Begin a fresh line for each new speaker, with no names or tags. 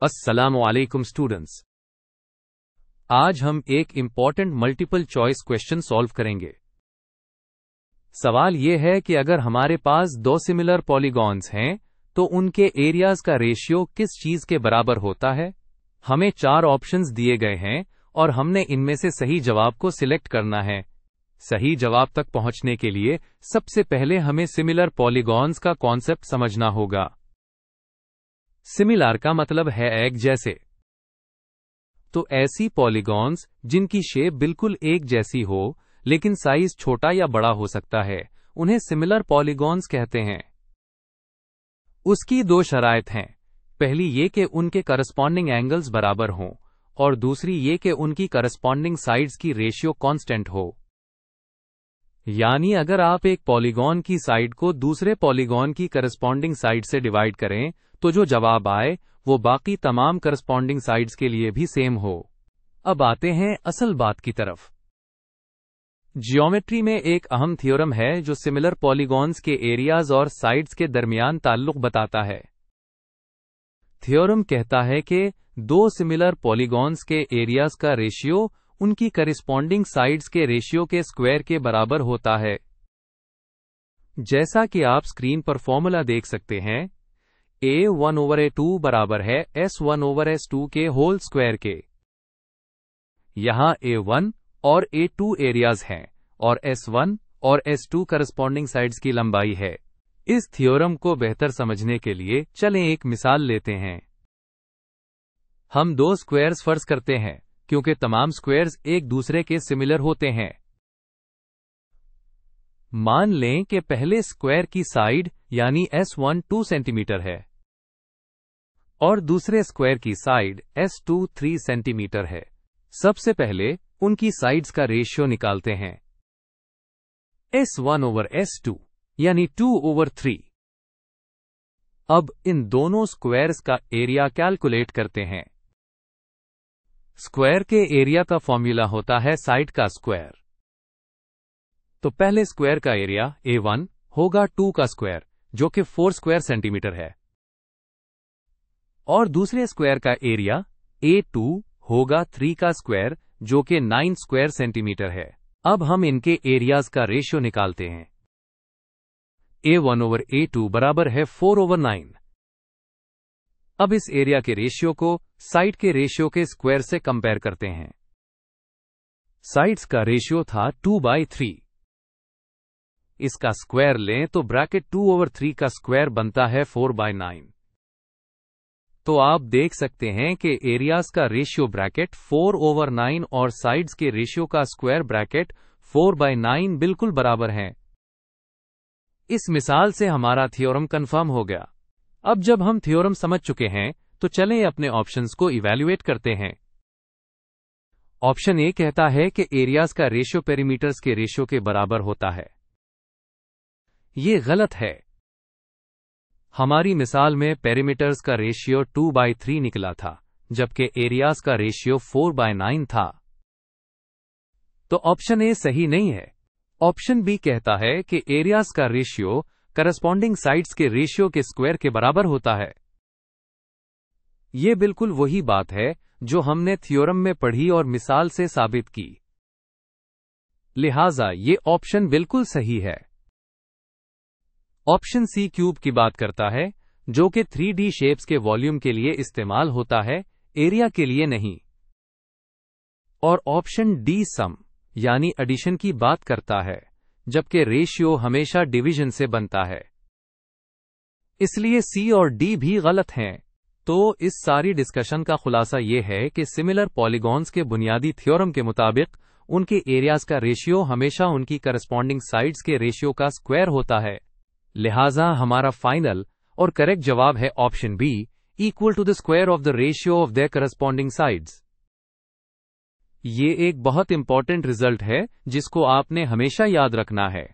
अस्सलामुअलैकुम स्टूडेंट्स। आज हम एक important multiple choice question solve करेंगे। सवाल यह है कि अगर हमारे पास दो सिमिलर पॉलीगॉन्स हैं तो उनके एरियाज का रेशियो किस चीज के बराबर होता है। हमें 4 ऑप्शंस दिए गए हैं और हमने इनमें से सही जवाब को सिलेक्ट करना है। सही जवाब तक पहुंचने के लिए सबसे पहले हमें सिमिलर पॉलीगॉन्स का कॉन्सेप्ट समझना होगा। सिमिलर का मतलब है एक जैसे। तो ऐसी पॉलीगॉन्स जिनकी शेप बिल्कुल एक जैसी हो लेकिन साइज छोटा या बड़ा हो सकता है, उन्हें सिमिलर पॉलीगॉन्स कहते हैं। उसकी 2 शराइत हैं। पहली ये कि उनके करस्पॉन्डिंग एंगल्स बराबर हों और दूसरी ये कि उनकी करस्पॉन्डिंग साइड्स की रेशियो कांस्टेंट हो। यानी अगर आप एक पॉलीगॉन की साइड को दूसरे पॉलीगॉन की करस्पॉन्डिंग साइड से डिवाइड करें तो जो जवाब आए वो बाकी तमाम करस्पॉन्डिंग साइड्स के लिए भी सेम हो। अब आते हैं असल बात की तरफ। ज्योमेट्री में एक अहम थ्योरम है जो सिमिलर पॉलीगॉन्स के एरियाज और साइड्स के दरमियान ताल्लुक बताता है। थ्योरम कहता है कि 2 सिमिलर पॉलीगॉन्स के एरियाज का रेशियो उनकी करिस्पॉन्डिंग साइड्स के रेशियो के स्क्वायर के बराबर होता है। जैसा कि आप स्क्रीन पर फॉर्मूला देख सकते हैं, A1/A2 बराबर है S1/S2 के होल स्क्वायर के। यहां A1 और A2 एरियाज हैं और S1 और S2 करस्पॉन्डिंग साइड्स की लंबाई है। इस थ्योरम को बेहतर समझने के लिए चलें एक मिसाल लेते हैं। हम 2 स्क्वायर्स फर्ज करते हैं क्योंकि तमाम स्क्वायर्स एक दूसरे के सिमिलर होते हैं। मान लें कि पहले स्क्वायर की साइड यानी S1 2 सेंटीमीटर है और दूसरे स्क्वायर की साइड S2 3 सेंटीमीटर है। सबसे पहले उनकी साइड्स का रेशियो निकालते हैं। S1/S2 यानी 2/3। अब इन दोनों स्क्वायर्स का एरिया कैलकुलेट करते हैं। स्क्वायर के एरिया का फॉर्मूला होता है साइड का स्क्वायर। तो पहले स्क्वायर का एरिया A1 होगा 2 का स्क्वायर जो कि 4 स्क्वायर सेंटीमीटर है और दूसरे स्क्वायर का एरिया A2 होगा 3 का स्क्वायर जो कि 9 स्क्वायर सेंटीमीटर है। अब हम इनके एरियाज का रेशियो निकालते हैं। A1/A2 बराबर है 4/9। अब इस एरिया के रेशियो को साइड के रेशियो के स्क्वायर से कंपेयर करते हैं। साइड्स का रेशियो था 2/3। इसका स्क्वायर लें तो ब्रैकेट 2/3 का स्क्वायर बनता है 4/9। तो आप देख सकते हैं कि एरियाज का रेशियो ब्रैकेट 4/9 और साइड्स के रेशियो का स्क्वायर ब्रैकेट 4/9 बिल्कुल बराबर हैं। इस मिसाल से हमारा थ्योरम कंफर्म हो गया। अब जब हम थ्योरम समझ चुके हैं तो चलें अपने ऑप्शंस को इवैल्यूएट करते हैं। ऑप्शन ए कहता है कि एरियाज का रेशियो पेरीमीटर्स के रेशियो के बराबर होता है। ये गलत है। हमारी मिसाल में पेरीमीटर्स का रेशियो 2/3 निकला था जबकि एरियाज का रेशियो 4/9 था। तो ऑप्शन ए सही नहीं है। ऑप्शन बी कहता है कि एरियाज का रेशियो करस्पॉन्डिंग साइड्स के रेशियो के स्क्वायर के बराबर होता है। यह बिल्कुल वही बात है जो हमने थ्योरम में पढ़ी और मिसाल से साबित की। लिहाजा ये ऑप्शन बिल्कुल सही है। ऑप्शन सी क्यूब की बात करता है जो कि 3D शेप्स के वॉल्यूम के लिए इस्तेमाल होता है, एरिया के लिए नहीं। और ऑप्शन डी सम यानी एडिशन की बात करता है जबकि रेशियो हमेशा डिवीजन से बनता है। इसलिए सी और डी भी गलत हैं। तो इस सारी डिस्कशन का खुलासा यह है कि सिमिलर पॉलीगॉन्स के बुनियादी थ्योरम के मुताबिक उनके एरियाज का रेशियो हमेशा उनकी करस्पॉन्डिंग साइड्स के रेशियो का स्क्वायर होता है। लिहाजा हमारा फाइनल और करेक्ट जवाब है option B, equal to the square of the ratio of their corresponding sides. ये एक बहुत इंपॉर्टेंट रिजल्ट है जिसको आपने हमेशा याद रखना है।